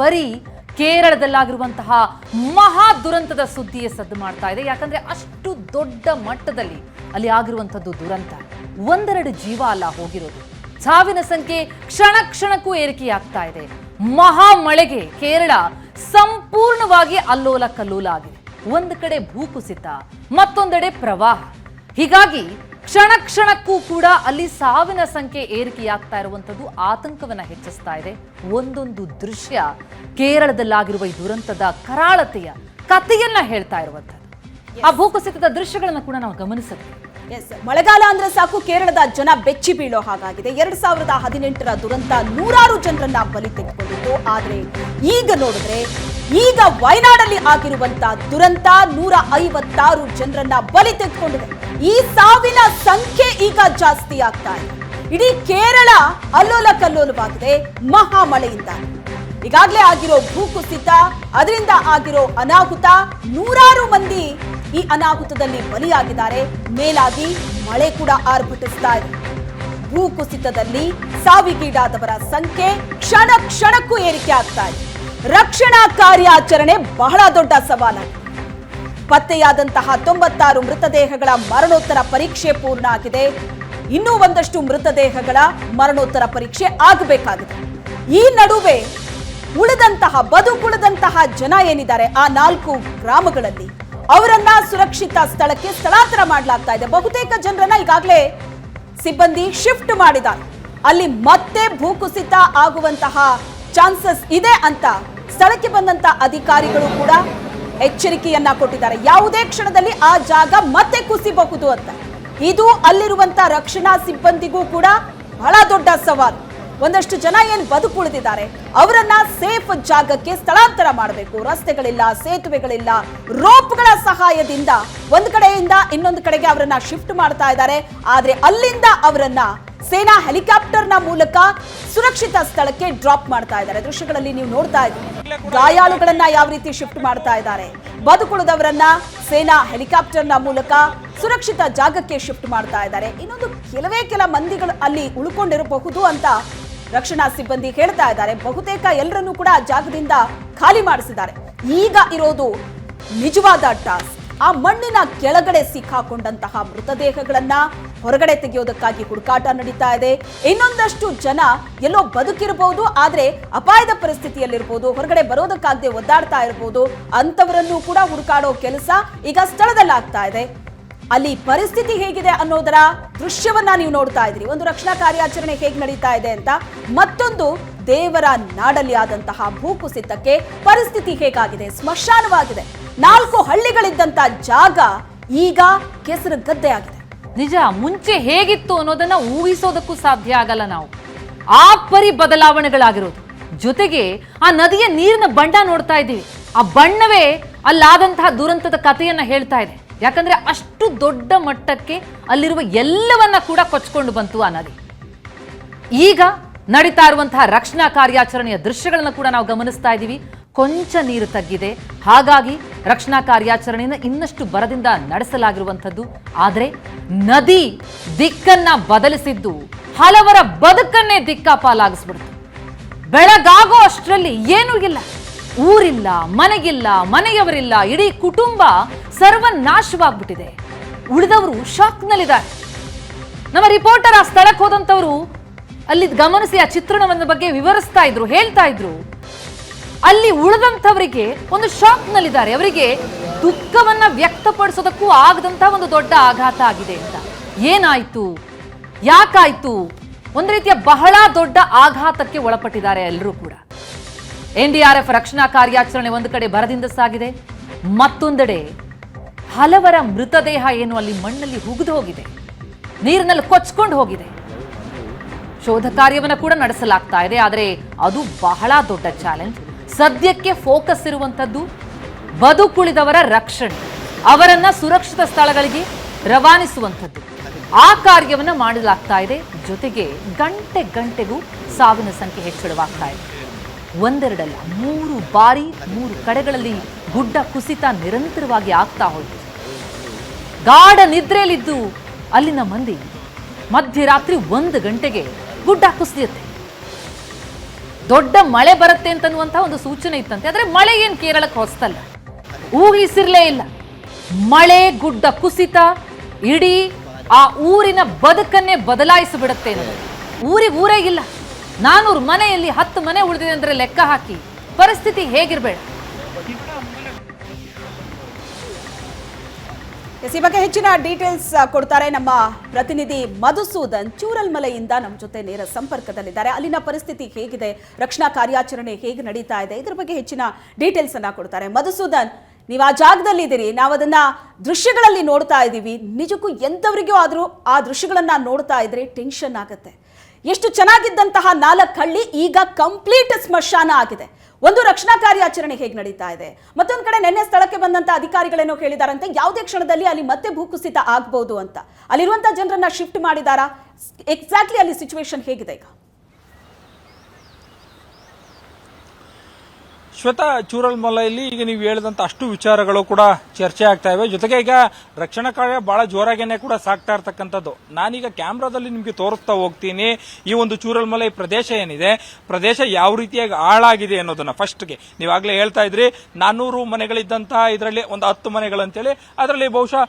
ಬರೀ ಕೇರಳದಲ್ಲಾಗಿರುವಂತಹ ಮಹಾ ದುರಂತದ ಸುದ್ದಿಯೇ ಸದ್ದು ಮಾಡ್ತಾ ಇದೆ. ಯಾಕಂದ್ರೆ ಅಷ್ಟು ದೊಡ್ಡ ಮಟ್ಟದಲ್ಲಿ ಅಲ್ಲಿ ಆಗಿರುವಂತದ್ದು ದುರಂತ. ಒಂದೆರಡು ಜೀವ ಅಲ್ಲ ಹೋಗಿರೋದು. ಸಾವಿನ ಸಂಖ್ಯೆ ಕ್ಷಣ ಕ್ಷಣಕ್ಕೂ ಏರಿಕೆಯಾಗ್ತಾ ಇದೆ. ಮಹಾ ಮಳೆಗೆ ಕೇರಳ ಸಂಪೂರ್ಣವಾಗಿ ಅಲ್ಲೋಲ ಕಲ್ಲೋಲ ಆಗಿದೆ. ಒಂದು ಕಡೆ ಭೂಕುಸಿತ, ಮತ್ತೊಂದೆಡೆ ಪ್ರವಾಹ. ಹೀಗಾಗಿ ಕ್ಷಣ ಕ್ಷಣಕ್ಕೂ ಕೂಡ ಅಲ್ಲಿ ಸಾವಿನ ಸಂಖ್ಯೆ ಏರಿಕೆಯಾಗ್ತಾ ಇರುವಂತದ್ದು ಆತಂಕವನ್ನ ಹೆಚ್ಚಿಸ್ತಾ ಇದೆ. ಒಂದೊಂದು ದೃಶ್ಯ ಕೇರಳದಲ್ಲಾಗಿರುವ ಈ ದುರಂತದ ಕರಾಳತೆಯ ಕಥೆಯನ್ನ ಹೇಳ್ತಾ ಇರುವಂತದ್ದು. ಆ ಭೂಕುಸಿತದ ದೃಶ್ಯಗಳನ್ನ ಕೂಡ ನಾವು ಗಮನಿಸಬೇಕು. ಮಳೆಗಾಲ ಅಂದ್ರೆ ಸಾಕು ಕೇರಳದ ಜನ ಬೆಚ್ಚಿ ಬೀಳೋ ಹಾಗಾಗಿದೆ. 2018ರ ದುರಂತ ನೂರಾರು ಜನರನ್ನ ಬಲಿ ತೆಗೆದುಕೊಂಡಿತ್ತು. ಆದ್ರೆ ಈಗ ನೋಡಿದ್ರೆ ಈಗ ವಯನಾಡಲ್ಲಿ ಆಗಿರುವಂತ ದುರಂತ 156 ಜನರನ್ನ ಬಲಿ ತೆಗೆದುಕೊಂಡಿದೆ. ಈ ಸಾವಿನ ಸಂಖ್ಯೆ ಈಗ ಜಾಸ್ತಿ ಆಗ್ತಾ ಇದೆ. ಇಡೀ ಕೇರಳ ಅಲ್ಲೋಲ ಕಲ್ಲೋಲವಾಗಿದೆ ಮಹಾ ಮಳೆಯಿಂದ. ಈಗಾಗಲೇ ಆಗಿರೋ ಭೂಕುಸಿತ, ಅದರಿಂದ ಆಗಿರೋ ಅನಾಹುತ, ನೂರಾರು ಮಂದಿ ಈ ಅನಾಹುತದಲ್ಲಿ ಬಲಿಯಾಗಿದ್ದಾರೆ. ಮೇಲಾಗಿ ಮಳೆ ಕೂಡ ಆರ್ಭಟಿಸ್ತಾ ಇದೆ. ಭೂಕುಸಿತದಲ್ಲಿ ಸಾವಿಗೀಡಾದವರ ಸಂಖ್ಯೆ ಕ್ಷಣ ಕ್ಷಣಕ್ಕೂ ಏರಿಕೆ ಆಗ್ತಾ ಇದೆ. ರಕ್ಷಣಾ ಕಾರ್ಯಾಚರಣೆ ಬಹಳ ದೊಡ್ಡ ಸವಾಲಾಗಿದೆ. ಪತ್ತೆಯಾದಂತಹ 96 ಮೃತದೇಹಗಳ ಮರಣೋತ್ತರ ಪರೀಕ್ಷೆ ಪೂರ್ಣ ಆಗಿದೆ. ಇನ್ನೂ ಒಂದಷ್ಟು ಮೃತದೇಹಗಳ ಮರಣೋತ್ತರ ಪರೀಕ್ಷೆ ಆಗಬೇಕಾಗಿದೆ. ಈ ನಡುವೆ ಬದುಕುಳಿದಂತಹ ಜನ ಏನಿದ್ದಾರೆ ಆ 4 ಗ್ರಾಮಗಳಲ್ಲಿ ಅವರನ್ನ ಸುರಕ್ಷಿತ ಸ್ಥಳಕ್ಕೆ ಸ್ಥಳಾಂತರ ಮಾಡಲಾಗ್ತಾ ಇದೆ. ಬಹುತೇಕ ಜನರನ್ನ ಈಗಾಗಲೇ ಸಿಬ್ಬಂದಿ ಶಿಫ್ಟ್ ಮಾಡಿದ್ದಾರೆ. ಅಲ್ಲಿ ಮತ್ತೆ ಭೂಕುಸಿತ ಆಗುವಂತಹ ಚಾನ್ಸಸ್ ಇದೆ ಅಂತ ಸ್ಥಳಕ್ಕೆ ಬಂದಂತ ಅಧಿಕಾರಿಗಳು ಕೂಡ ಎಚ್ಚರಿಕೆಯನ್ನ ಕೊಟ್ಟಿದ್ದಾರೆ. ಯಾವುದೇ ಕ್ಷಣದಲ್ಲಿ ಆ ಜಾಗ ಮತ್ತೆ ಕುಸಿಬಹುದು ಅಂತ. ಇದು ಅಲ್ಲಿರುವಂತ ರಕ್ಷಣಾ ಸಿಬ್ಬಂದಿಗೂ ಕೂಡ ಬಹಳ ದೊಡ್ಡ ಸವಾಲು. ಒಂದಷ್ಟು ಜನ ಏನು ಬದುಕುಳಿದಿದ್ದಾರೆ ಅವರನ್ನ ಸೇಫ್ ಜಾಗಕ್ಕೆ ಸ್ಥಳಾಂತರ ಮಾಡಬೇಕು. ರಸ್ತೆಗಳಿಲ್ಲ, ಸೇತುವೆಗಳಿಲ್ಲ, ರೋಪ್ಗಳ ಸಹಾಯದಿಂದ ಒಂದು ಕಡೆಯಿಂದ ಇನ್ನೊಂದು ಕಡೆಗೆ ಅವರನ್ನ ಶಿಫ್ಟ್ ಮಾಡ್ತಾ ಇದ್ದಾರೆ. ಆದ್ರೆ ಅಲ್ಲಿಂದ ಅವರನ್ನ ಸೇನಾ ಹೆಲಿಕಾಪ್ಟರ್ನ ಮೂಲಕ ಸುರಕ್ಷಿತ ಸ್ಥಳಕ್ಕೆ ಡ್ರಾಪ್ ಮಾಡ್ತಾ ಇದ್ದಾರೆ. ದೃಶ್ಯಗಳಲ್ಲಿ ನೀವು ನೋಡ್ತಾ ಇದ್ದೀರಿ ಗಾಯಾಳುಗಳನ್ನ ಯಾವ ರೀತಿ ಶಿಫ್ಟ್ ಮಾಡ್ತಾ ಇದ್ದಾರೆ. ಬದುಕುಳಿದವರನ್ನ ಸೇನಾ ಹೆಲಿಕಾಪ್ಟರ್ನ ಮೂಲಕ ಸುರಕ್ಷಿತ ಜಾಗಕ್ಕೆ ಶಿಫ್ಟ್ ಮಾಡ್ತಾ ಇದ್ದಾರೆ. ಇನ್ನೊಂದು ಕೆಲ ಮಂದಿಗಳು ಅಲ್ಲಿ ಉಳ್ಕೊಂಡಿರಬಹುದು ಅಂತ ರಕ್ಷಣಾ ಸಿಬ್ಬಂದಿ ಹೇಳ್ತಾ ಇದ್ದಾರೆ. ಬಹುತೇಕ ಎಲ್ಲರನ್ನೂ ಕೂಡ ಆ ಜಾಗದಿಂದ ಖಾಲಿ ಮಾಡಿಸಿದ್ದಾರೆ. ಈಗ ಇರೋದು ನಿಜವಾದ ಟಾಸ್ಕ್. ಆ ಮಣ್ಣಿನ ಕೆಳಗಡೆ ಸಿಕ್ಕಾಕೊಂಡಂತಹ ಮೃತದೇಹಗಳನ್ನ ಹೊರಗಡೆ ತೆಗೆಯೋದಕ್ಕಾಗಿ ಹುಡುಕಾಟ ನಡೀತಾ ಇದೆ. ಇನ್ನೊಂದಷ್ಟು ಜನ ಎಲ್ಲೋ ಬದುಕಿರಬಹುದು, ಆದ್ರೆ ಅಪಾಯದ ಪರಿಸ್ಥಿತಿಯಲ್ಲಿರ್ಬೋದು, ಹೊರಗಡೆ ಬರೋದಕ್ಕಾಗದೆ ಒದ್ದಾಡ್ತಾ ಇರಬಹುದು. ಅಂತವರನ್ನು ಕೂಡ ಹುಡುಕಾಡೋ ಕೆಲಸ ಈಗ ಸ್ಥಳದಲ್ಲಾಗ್ತಾ ಇದೆ. ಅಲ್ಲಿ ಪರಿಸ್ಥಿತಿ ಹೇಗಿದೆ ಅನ್ನೋದರ ದೃಶ್ಯವನ್ನ ನೀವು ನೋಡ್ತಾ ಇದ್ದೀರಿ. ಒಂದು ರಕ್ಷಣಾ ಕಾರ್ಯಾಚರಣೆ ಹೇಗೆ ನಡೀತಾ ಇದೆ ಅಂತ, ಮತ್ತೊಂದು ದೇವರ ನಾಡಲ್ಲಿ ಆದಂತಹ ಭೂಕುಸಿತಕ್ಕೆ ಪರಿಸ್ಥಿತಿ ಹೇಗಾಗಿದೆ, ಸ್ಮಶಾನವಾಗಿದೆ. 4 ಹಳ್ಳಿಗಳಿದ್ದಂತ ಜಾಗ ಈಗ ಕೆಸರು ಗದ್ದೆ ಆಗಿದೆ. ನಿಜ, ಮುಂಚೆ ಹೇಗಿತ್ತು ಅನ್ನೋದನ್ನ ಊಹಿಸೋದಕ್ಕೂ ಸಾಧ್ಯ ಆಗಲ್ಲ ನಾವು. ಆ ಪರಿ ಬದಲಾವಣೆಗಳಾಗಿರೋದು. ಜೊತೆಗೆ ಆ ನದಿಯ ನೀರಿನ ಬಣ್ಣ ನೋಡ್ತಾ ಇದ್ದೀವಿ. ಆ ಬಣ್ಣವೇ ಅಲ್ಲಾದಂತಹ ದುರಂತದ ಕಥೆಯನ್ನ ಹೇಳ್ತಾ ಇದೆ. ಯಾಕಂದ್ರೆ ಅಷ್ಟು ದೊಡ್ಡ ಮಟ್ಟಕ್ಕೆ ಅಲ್ಲಿರುವ ಎಲ್ಲವನ್ನ ಕೂಡ ಕೊಚ್ಕೊಂಡು ಬಂತು ಆ ನದಿ. ಈಗ ನಡೀತಾ ಇರುವಂತಹ ರಕ್ಷಣಾ ಕಾರ್ಯಾಚರಣೆಯ ದೃಶ್ಯಗಳನ್ನ ಕೂಡ ನಾವು ಗಮನಿಸ್ತಾ ಇದ್ದೀವಿ. ಕೊಂಚ ನೀರು ತಗ್ಗಿದೆ. ಹಾಗಾಗಿ ರಕ್ಷಣಾ ಕಾರ್ಯಾಚರಣೆಯನ್ನು ಇನ್ನಷ್ಟು ಬರದಿಂದ ನಡೆಸಲಾಗಿರುವಂಥದ್ದು. ಆದರೆ ನದಿ ದಿಕ್ಕನ್ನ ಬದಲಿಸಿದ್ದು ಹಲವರ ಬದುಕನ್ನೇ ದಿಕ್ಕಾಪಾಲಾಗಿಸ್ಬಿಡ್ತು. ಬೆಳಗಾಗೋ ಅಷ್ಟರಲ್ಲಿ ಏನೂ ಇಲ್ಲ, ಊರಿಲ್ಲ, ಮನೆಗಿಲ್ಲ, ಮನೆಯವರಿಲ್ಲ, ಇಡೀ ಕುಟುಂಬ ಸರ್ವನಾಶವಾಗ್ಬಿಟ್ಟಿದೆ. ಉಳಿದವರು ಶಾಕ್ನಲ್ಲಿದ್ದಾರೆ. ನಮ್ಮ ರಿಪೋರ್ಟರ್ ಆ ಸ್ಥಳಕ್ಕೆ ಹೋದಂಥವರು ಅಲ್ಲಿ ಗಮನಿಸಿ ಆ ಚಿತ್ರಣವನ್ನ ಬಗ್ಗೆ ವಿವರಿಸ್ತಾ ಇದ್ರು, ಹೇಳ್ತಾ ಇದ್ರು. ಅಲ್ಲಿ ಉಳಿದಂಥವರಿಗೆ ಒಂದು ಶಾಕ್ನಲ್ಲಿದ್ದಾರೆ. ಅವರಿಗೆ ದುಃಖವನ್ನ ವ್ಯಕ್ತಪಡಿಸೋದಕ್ಕೂ ಆಗದಂತಹ ಒಂದು ದೊಡ್ಡ ಆಘಾತ ಆಗಿದೆ ಅಂತ. ಏನಾಯ್ತು, ಯಾಕಾಯ್ತು, ಒಂದು ರೀತಿಯ ಬಹಳ ದೊಡ್ಡ ಆಘಾತಕ್ಕೆ ಒಳಪಟ್ಟಿದ್ದಾರೆ ಎಲ್ಲರೂ ಕೂಡ. NDRF ರಕ್ಷಣಾ ಕಾರ್ಯಾಚರಣೆ ಒಂದು ಕಡೆ ಭರದಿಂದ ಸಾಗಿದೆ, ಮತ್ತೊಂದೆಡೆ ಹಲವರ ಮೃತದೇಹ ಏನು ಅಲ್ಲಿ ಮಣ್ಣಲ್ಲಿ ಹುಗಿದು ಹೋಗಿದೆ, ನೀರಿನಲ್ಲಿ ಕೊಚ್ಕೊಂಡು ಹೋಗಿದೆ. ಶೋಧ ಕಾರ್ಯವನ್ನು ಕೂಡ ನಡೆಸಲಾಗ್ತಾ ಇದೆ. ಆದರೆ ಅದು ಬಹಳ ದೊಡ್ಡ ಚಾಲೆಂಜ್. ಸದ್ಯಕ್ಕೆ ಫೋಕಸ್ ಇರುವಂಥದ್ದು ಬದುಕುಳಿದವರ ರಕ್ಷಣೆ, ಅವರನ್ನ ಸುರಕ್ಷಿತ ಸ್ಥಳಗಳಿಗೆ ರವಾನಿಸುವಂಥದ್ದು. ಆ ಕಾರ್ಯವನ್ನು ಮಾಡಲಾಗ್ತಾ ಇದೆ. ಜೊತೆಗೆ ಗಂಟೆಗೂ ಸಾವಿನ ಸಂಖ್ಯೆ ಹೆಚ್ಚಳವಾಗ್ತಾ ಇದೆ. ಒಂದೆರಡಲ್ಲ, 3 ಬಾರಿ 3 ಕಡೆಗಳಲ್ಲಿ ಗುಡ್ಡ ಕುಸಿತ ನಿರಂತರವಾಗಿ ಆಗ್ತಾ ಹೋಯಿತು. ಗಾಢ ನಿದ್ರೆಯಲ್ಲಿದ್ದು ಅಲ್ಲಿನ ಮಂದಿ ಮಧ್ಯರಾತ್ರಿ 1 ಗಂಟೆಗೆ ಗುಡ್ಡ ಕುಸಿಯುತ್ತೆ. ದೊಡ್ಡ ಮಳೆ ಬರುತ್ತೆ ಅಂತನ್ನುವಂತ ಒಂದು ಸೂಚನೆ ಇತ್ತಂತೆ. ಆದ್ರೆ ಮಳೆ ಏನ್ ಕೇರಳಕ್ಕೆ ಹೊಸ್ತಲ್ಲ, ಊಹಿಸಿರ್ಲೇ ಇಲ್ಲ. ಮಳೆ, ಗುಡ್ಡ ಕುಸಿತ ಇಡೀ ಆ ಊರಿನ ಬದುಕನ್ನೇ ಬದಲಾಯಿಸಿಬಿಡುತ್ತೆ. ಊರೇ ಇಲ್ಲ. 400 ಮನೆಯಲ್ಲಿ 10 ಮನೆ ಉಳಿದಿದೆ ಅಂದ್ರೆ ಲೆಕ್ಕ ಹಾಕಿ ಪರಿಸ್ಥಿತಿ ಹೇಗಿರ್ಬೇಡ. ಈ ಬಗ್ಗೆ ಹೆಚ್ಚಿನ ಡೀಟೇಲ್ಸ್ ಕೊಡ್ತಾರೆ ನಮ್ಮ ಪ್ರತಿನಿಧಿ ಮಧುಸೂದನ್. ಚೂರಲ್ಮಲೆಯಿಂದ ನಮ್ಮ ಜೊತೆ ನೇರ ಸಂಪರ್ಕದಲ್ಲಿದ್ದಾರೆ. ಅಲ್ಲಿನ ಪರಿಸ್ಥಿತಿ ಹೇಗಿದೆ, ರಕ್ಷಣಾ ಕಾರ್ಯಾಚರಣೆ ಹೇಗೆ ನಡೀತಾ ಇದೆ, ಇದ್ರ ಬಗ್ಗೆ ಹೆಚ್ಚಿನ ಡೀಟೇಲ್ಸ್ ಅನ್ನ ಕೊಡ್ತಾರೆ. ಮಧುಸೂದನ್, ನೀವು ಆ ಜಾಗದಲ್ಲಿ ಇದ್ದೀರಿ, ನಾವು ಅದನ್ನ ದೃಶ್ಯಗಳಲ್ಲಿ ನೋಡ್ತಾ ಇದ್ದೀವಿ. ನಿಜಕ್ಕೂ ಎಂಥವರಿಗೂ ಆದ್ರೂ ಆ ದೃಶ್ಯಗಳನ್ನ ನೋಡ್ತಾ ಇದ್ರೆ ಟೆನ್ಷನ್ ಆಗುತ್ತೆ. ಎಷ್ಟು ಚೆನ್ನಾಗಿದ್ದಂತಹ 4 ಹಳ್ಳಿ ಈಗ ಕಂಪ್ಲೀಟ್ ಸ್ಮಶಾನ ಆಗಿದೆ. ಒಂದು, ರಕ್ಷಣಾ ಕಾರ್ಯಾಚರಣೆ ಹೇಗೆ ನಡೀತಾ ಇದೆ, ಮತ್ತೊಂದು ಕಡೆ ನಿನ್ನೆ ಸ್ಥಳಕ್ಕೆ ಬಂದಂತ ಅಧಿಕಾರಿಗಳೇನೋ ಹೇಳಿದಾರಂತೆ ಯಾವುದೇ ಕ್ಷಣದಲ್ಲಿ ಅಲ್ಲಿ ಮತ್ತೆ ಭೂಕುಸಿತ ಆಗ್ಬಹುದು ಅಂತ. ಅಲ್ಲಿರುವಂತಹ ಜನರನ್ನ ಶಿಫ್ಟ್ ಮಾಡಿದಾರಾ? ಎಕ್ಸಾಕ್ಟ್ಲಿ ಅಲ್ಲಿ ಸಿಚುವೇಶನ್ ಹೇಗಿದೆ ಈಗ? ಶ್ವೇತಾ, ಚೂರಲ್ಮಲೆಯಲ್ಲಿ ಈಗ ನೀವು ಹೇಳಿದಂತ ಅಷ್ಟು ವಿಚಾರಗಳು ಕೂಡ ಚರ್ಚೆ ಆಗ್ತಾ ಇವೆ. ಜೊತೆಗೆ ಈಗ ರಕ್ಷಣಾ ಕಾರ್ಯ ಬಹಳ ಜೋರಾಗೇನೆ ಕೂಡ ಸಾಗ್ತಾ ಇರ್ತಕ್ಕಂಥದ್ದು. ನಾನೀಗ ಕ್ಯಾಮ್ರಾದಲ್ಲಿ ನಿಮಗೆ ತೋರಿಸ್ತಾ ಹೋಗ್ತೀನಿ. ಈ ಒಂದು ಚೂರಲ್ಮಲೆ ಪ್ರದೇಶ ಏನಿದೆ, ಪ್ರದೇಶ ಯಾವ ರೀತಿಯಾಗಿ ಹಾಳಾಗಿದೆ ಅನ್ನೋದನ್ನ ಫಸ್ಟ್ಗೆ ನೀವಾಗಲೇ ಹೇಳ್ತಾ ಇದ್ರಿ. 400 ಮನೆಗಳಿದ್ದಂತಹ ಇದರಲ್ಲಿ ಒಂದು 10 ಮನೆಗಳಂತೇಳಿ, ಅದರಲ್ಲಿ ಬಹುಶಃ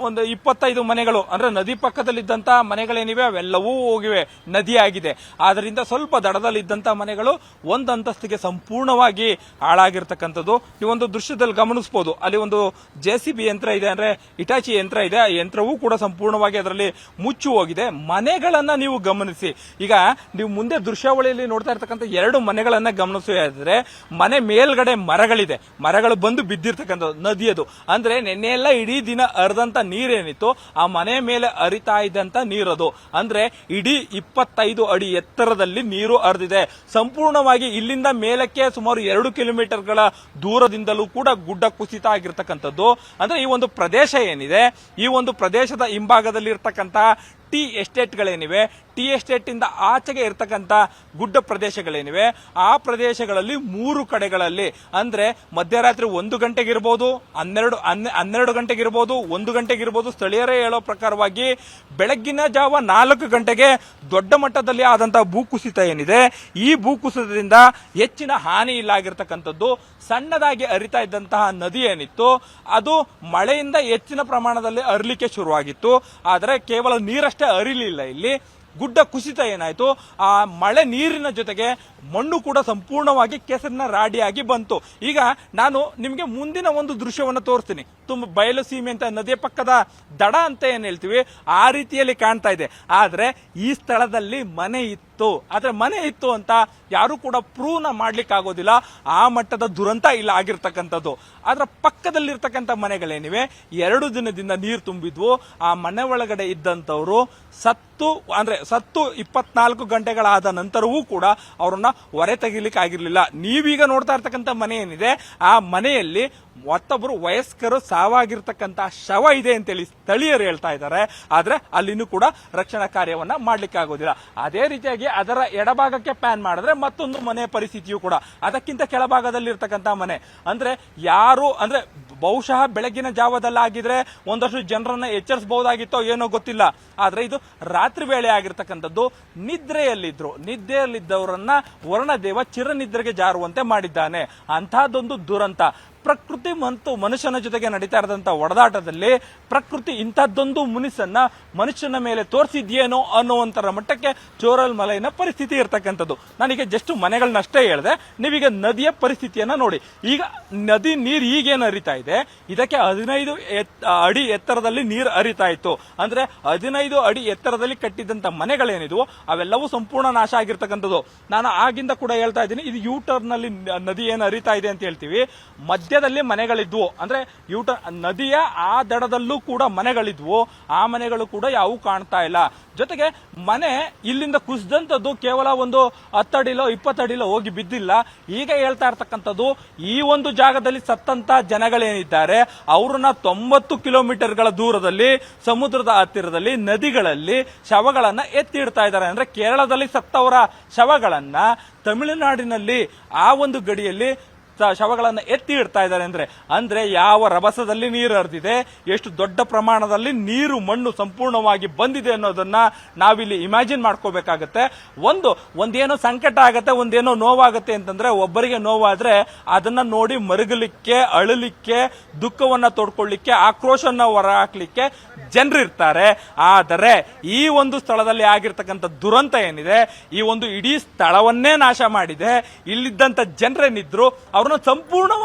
ಒಂದು 25 ಮನೆಗಳು ಅಂದ್ರೆ ನದಿ ಪಕ್ಕದಲ್ಲಿದ್ದಂತಹ ಮನೆಗಳೇನಿವೆ ಅವೆಲ್ಲವೂ ಹೋಗಿವೆ, ನದಿ ಆಗಿದೆ. ಆದ್ರಿಂದ ಸ್ವಲ್ಪ ದಡದಲ್ಲಿದ್ದಂತಹ ಮನೆಗಳು ಒಂದು ಅಂತಸ್ತಿಗೆ ಸಂಪೂರ್ಣವಾಗಿ ಹಾಳಾಗಿರ್ತಕ್ಕಂಥದ್ದು. ಈ ಒಂದು ದೃಶ್ಯದಲ್ಲಿ ಗಮನಿಸಬಹುದು. ಅಲ್ಲಿ ಒಂದು JCB ಯಂತ್ರ ಇದೆ, ಅಂದ್ರೆ ಇಟಾಚಿ ಯಂತ್ರ ಇದೆ. ಆ ಯಂತ್ರವೂ ಕೂಡ ಸಂಪೂರ್ಣವಾಗಿ ಅದರಲ್ಲಿ ಮುಚ್ಚಿ ಹೋಗಿದೆ. ಮನೆಗಳನ್ನ ನೀವು ಗಮನಿಸಿ. ಈಗ ನೀವು ಮುಂದೆ ದೃಶ್ಯಾವಳಿಯಲ್ಲಿ ನೋಡ್ತಾ ಇರ್ತಕ್ಕಂಥ 2 ಮನೆಗಳನ್ನ ಗಮನಿಸಿದ್ರೆ, ಮನೆ ಮೇಲ್ಗಡೆ ಮರಗಳಿದೆ, ಮರಗಳು ಬಂದು ಬಿದ್ದಿರ್ತಕ್ಕಂಥದ್ದು ನದಿಯದು. ಅಂದ್ರೆ ನೆನ್ನೆಲ್ಲ ಇಡೀ ದಿನ ಹರಿದಂತ ನೀರೇನಿತ್ತು ಆ ಮನೆ ಮೇಲೆ ಹರಿತಾ ಇದ್ದಂತ ನೀರದು. ಅಂದ್ರೆ ಇಡೀ 25 ಅಡಿ ಎತ್ತರದಲ್ಲಿ ನೀರು ಹರಿದಿದೆ. ಸಂಪೂರ್ಣವಾಗಿ ಇಲ್ಲಿಂದ ಮೇಲಕ್ಕೆ ಸುಮಾರು 2 ಕಿಲೋಮೀಟರ್ಗಳ ದೂರದಿಂದಲೂ ಕೂಡ ಗುಡ್ಡ ಕುಸಿತ ಆಗಿರ್ತಕ್ಕಂಥದ್ದು. ಅಂದ್ರೆ ಈ ಒಂದು ಪ್ರದೇಶ ಏನಿದೆ, ಈ ಒಂದು ಪ್ರದೇಶದ ಹಿಂಭಾಗದಲ್ಲಿ ಇರ್ತಕ್ಕಂತಹ ಟೀ ಎಸ್ಟೇಟ್ಗಳೇನಿವೆ, ಟೀ ಎಸ್ಟೇಟ್ ಇಂದ ಆಚೆಗೆ ಇರ್ತಕ್ಕಂಥ ಗುಡ್ಡ ಪ್ರದೇಶಗಳೇನಿವೆ, ಆ ಪ್ರದೇಶಗಳಲ್ಲಿ 3 ಕಡೆಗಳಲ್ಲಿ ಅಂದ್ರೆ ಮಧ್ಯರಾತ್ರಿ 1 ಗಂಟೆಗಿರ್ಬೋದು, 12 ಗಂಟೆಗಿರ್ಬೋದು, 1 ಗಂಟೆಗಿರ್ಬೋದು, ಸ್ಥಳೀಯರೇ ಹೇಳೋ ಪ್ರಕಾರವಾಗಿ ಬೆಳಗ್ಗಿನ ಜಾವ 4 ಗಂಟೆಗೆ ದೊಡ್ಡ ಮಟ್ಟದಲ್ಲಿ ಆದಂತಹ ಭೂಕುಸಿತ ಏನಿದೆ, ಈ ಭೂಕುಸಿತದಿಂದ ಹೆಚ್ಚಿನ ಹಾನಿ ಇಲ್ಲ ಆಗಿರ್ತಕ್ಕಂಥದ್ದು. ಸಣ್ಣದಾಗಿ ಹರಿತಾ ಇದ್ದಂತಹ ನದಿ ಏನಿತ್ತು ಅದು ಮಳೆಯಿಂದ ಹೆಚ್ಚಿನ ಪ್ರಮಾಣದಲ್ಲಿ ಹರಿಲಿಕ್ಕೆ ಶುರುವಾಗಿತ್ತು. ಆದರೆ ಕೇವಲ ನೀರಷ್ಟೇ ಹರಿಲಿಲ್ಲ. ಇಲ್ಲಿ ಗುಡ್ಡ ಕುಸಿತ ಏನಾಯ್ತು, ಆ ಮಳೆ ನೀರಿನ ಜೊತೆಗೆ ಮಣ್ಣು ಕೂಡ ಸಂಪೂರ್ಣವಾಗಿ ಕೆಸರಿನ ರಾಡಿಯಾಗಿ ಬಂತು. ಈಗ ನಾನು ನಿಮಗೆ ಮುಂದಿನ ಒಂದು ದೃಶ್ಯವನ್ನು ತೋರಿಸ್ತೀನಿ. ತುಂಬ ಬಯಲು ಸೀಮೆ ಅಂತ ನದಿಯ ಪಕ್ಕದ ದಡ ಅಂತ ಏನ್ ಹೇಳ್ತೀವಿ ಆ ರೀತಿಯಲ್ಲಿ ಕಾಣ್ತಾ ಇದೆ. ಆದ್ರೆ ಈ ಸ್ಥಳದಲ್ಲಿ ಮನೆ ಇತ್ತು. ಆದ್ರೆ ಮನೆ ಇತ್ತು ಅಂತ ಯಾರು ಕೂಡ ಪ್ರೂವ್ನ ಮಾಡ್ಲಿಕ್ಕೆ ಆಗೋದಿಲ್ಲ. ಆ ಮಟ್ಟದ ದುರಂತ ಇಲ್ಲ ಆಗಿರ್ತಕ್ಕಂಥದ್ದು. ಆದ್ರೆ ಪಕ್ಕದಲ್ಲಿರ್ತಕ್ಕಂಥ ಮನೆಗಳೇನಿವೆ 2 ದಿನದಿಂದ ನೀರು ತುಂಬಿದ್ವು. ಆ ಮನೆ ಒಳಗಡೆ ಇದ್ದಂಥವ್ರು ಸತ್ತು 24 ಗಂಟೆಗಳಾದ ನಂತರವೂ ಕೂಡ ಅವರನ್ನ ಹೊರ ತೆಗಿಲಿಕ್ಕೆ ಆಗಿರ್ಲಿಲ್ಲ. ನೀವೀಗ ನೋಡ್ತಾ ಇರ್ತಕ್ಕಂಥ ಮನೆ ಏನಿದೆ ಆ ಮನೆಯಲ್ಲಿ ಮತ್ತೊಬ್ಬರು ವಯಸ್ಕರು ಸಾವಾಗಿರ್ತಕ್ಕಂಥ ಶವ ಇದೆ ಅಂತೇಳಿ ಸ್ಥಳೀಯರು ಹೇಳ್ತಾ ಇದ್ದಾರೆ. ಆದ್ರೆ ಅಲ್ಲಿನೂ ಕೂಡ ರಕ್ಷಣಾ ಕಾರ್ಯವನ್ನ ಮಾಡ್ಲಿಕ್ಕೆ ಆಗೋದಿಲ್ಲ. ಅದೇ ರೀತಿಯಾಗಿ ಅದರ ಎಡಭಾಗಕ್ಕೆ ಪ್ಯಾನ್ ಮಾಡಿದ್ರೆ ಮತ್ತೊಂದು ಮನೆ ಪರಿಸ್ಥಿತಿಯೂ ಕೂಡ ಅದಕ್ಕಿಂತ ಕೆಳಭಾಗದಲ್ಲಿ ಇರ್ತಕ್ಕಂಥ ಮನೆ. ಅಂದ್ರೆ ಯಾರು ಅಂದ್ರೆ ಬಹುಶಃ ಬೆಳಗಿನ ಜಾವದಲ್ಲಾಗಿದ್ರೆ ಒಂದಷ್ಟು ಜನರನ್ನ ಎಚ್ಚರಿಸಬಹುದಾಗಿತ್ತೋ ಏನೋ ಗೊತ್ತಿಲ್ಲ. ಆದ್ರೆ ಇದು ರಾತ್ರಿ ವೇಳೆ ಆಗಿರ್ತಕ್ಕಂಥದ್ದು. ನಿದ್ದೆಯಲ್ಲಿದ್ದವರನ್ನ ವರ್ಣದೇವ ಚಿರನಿದ್ರೆಗೆ ಜಾರುವಂತೆ ಮಾಡಿದ್ದಾನೆ. ಅಂತಹದ್ದೊಂದು ದುರಂತ. ಪ್ರಕೃತಿ ಮತ್ತು ಮನುಷ್ಯನ ಜೊತೆಗೆ ನಡೀತಾ ಇರದಂತ ಒಡದಾಟದಲ್ಲಿ ಪ್ರಕೃತಿ ಇಂಥದ್ದೊಂದು ಮುನಿಸನ್ನ ಮನುಷ್ಯನ ಮೇಲೆ ತೋರಿಸಿದ್ಯೇನೋ ಅನ್ನುವಂತರ ಮಟ್ಟಕ್ಕೆ ಚೂರಲ್ಮಲೆಯ ಪರಿಸ್ಥಿತಿ ಇರ್ತಕ್ಕಂಥದ್ದು. ನಾನೀಗ ಜಸ್ಟ್ ಮನೆಗಳನ್ನಷ್ಟೇ ಹೇಳಿದೆ. ನೀವೀಗ ನದಿಯ ಪರಿಸ್ಥಿತಿಯನ್ನ ನೋಡಿ. ಈಗ ನದಿ ನೀರು ಈಗೇನು ಹರಿತಾ ಇದೆ ಇದಕ್ಕೆ 15 ಅಡಿ ಎತ್ತರದಲ್ಲಿ ನೀರು ಹರಿತಾ ಇತ್ತು. ಅಂದ್ರೆ 15 ಅಡಿ ಎತ್ತರದಲ್ಲಿ ಕಟ್ಟಿದಂತ ಮನೆಗಳೇನಿದ್ವು ಅವೆಲ್ಲವೂ ಸಂಪೂರ್ಣ ನಾಶ ಆಗಿರ್ತಕ್ಕಂಥದ್ದು. ನಾನು ಆಗಿಂದ ಕೂಡ ಹೇಳ್ತಾ ಇದ್ದೀನಿ, ಇದು ಯೂಟರ್ನ್ ನಲ್ಲಿ ನದಿ ಏನು ಹರಿತಾ ಇದೆ ಅಂತ ಹೇಳ್ತೀವಿ. ಮಧ್ಯದಲ್ಲಿ ಮನೆಗಳಿದ್ವು. ಅಂದ್ರೆ ನದಿಯ ಆ ದಡದಲ್ಲೂ ಕೂಡ ಮನೆಗಳಿದ್ವು. ಆ ಮನೆಗಳು ಕೂಡ ಯಾವು ಕಾಣ್ತಾ ಇಲ್ಲ. ಜೊತೆಗೆ ಮನೆ ಇಲ್ಲಿಂದ ಕುಸಿದಂತದ್ದು ಕೇವಲ ಒಂದು 10 ಅಡಿಲೋ 20 ಅಡಿಲೋ ಹೋಗಿ ಬಿದ್ದಿಲ್ಲ. ಈಗ ಹೇಳ್ತಾ ಇರ್ತಕ್ಕಂಥದ್ದು ಈ ಒಂದು ಜಾಗದಲ್ಲಿ ಸತ್ತಂತ ಜನಗಳೇನಿದ್ದಾರೆ ಅವ್ರನ್ನ 90 ಕಿಲೋಮೀಟರ್ಗಳ ದೂರದಲ್ಲಿ ಸಮುದ್ರದ ಹತ್ತಿರದಲ್ಲಿ ನದಿಗಳಲ್ಲಿ ಶವಗಳನ್ನ ಎತ್ತಿಡ್ತಾ ಇದ್ದಾರೆ. ಅಂದ್ರೆ ಕೇರಳದಲ್ಲಿ ಸತ್ತವರ ಶವಗಳನ್ನ ತಮಿಳುನಾಡಿನಲ್ಲಿ ಆ ಒಂದು ಗಡಿಯಲ್ಲಿ ಶವಗಳನ್ನ ಎತ್ತಿ ಇಡ್ತಾ ಇದ್ದಾರೆ ಅಂದ್ರೆ ಯಾವ ರಭಸದಲ್ಲಿ ನೀರು ಹರಿದಿದೆ, ಎಷ್ಟು ದೊಡ್ಡ ಪ್ರಮಾಣದಲ್ಲಿ ನೀರು ಮಣ್ಣು ಸಂಪೂರ್ಣವಾಗಿ ಬಂದಿದೆ ಅನ್ನೋದನ್ನ ನಾವಿಲ್ಲಿ ಇಮ್ಯಾಜಿನ್ ಮಾಡ್ಕೋಬೇಕಾಗತ್ತೆ. ಒಂದೇನೋ ಸಂಕಟ ಆಗತ್ತೆ, ಒಂದೇನೋ ನೋವಾಗತ್ತೆ ಅಂತಂದ್ರೆ, ಒಬ್ಬರಿಗೆ ನೋವಾದ್ರೆ ಅದನ್ನ ನೋಡಿ ಮರುಗಲಿಕ್ಕೆ, ಅಳಲಿಕ್ಕೆ, ದುಃಖವನ್ನ ತೋಡ್ಕೊಳ್ಳಿಕ್ಕೆ, ಆಕ್ರೋಶವನ್ನ ಹೊರ ಹಾಕ್ಲಿಕ್ಕೆ ಜನರಿರ್ತಾರೆ. ಆದರೆ ಈ ಒಂದು ಸ್ಥಳದಲ್ಲಿ ಆಗಿರ್ತಕ್ಕಂಥ ದುರಂತ ಏನಿದೆ, ಈ ಒಂದು ಇಡೀ ಸ್ಥಳವನ್ನೇ ನಾಶ ಮಾಡಿದೆ. ಇಲ್ಲಿದ್ದಂತ ಜನರೇನಿದ್ರು ಅವ್ರನ್ನ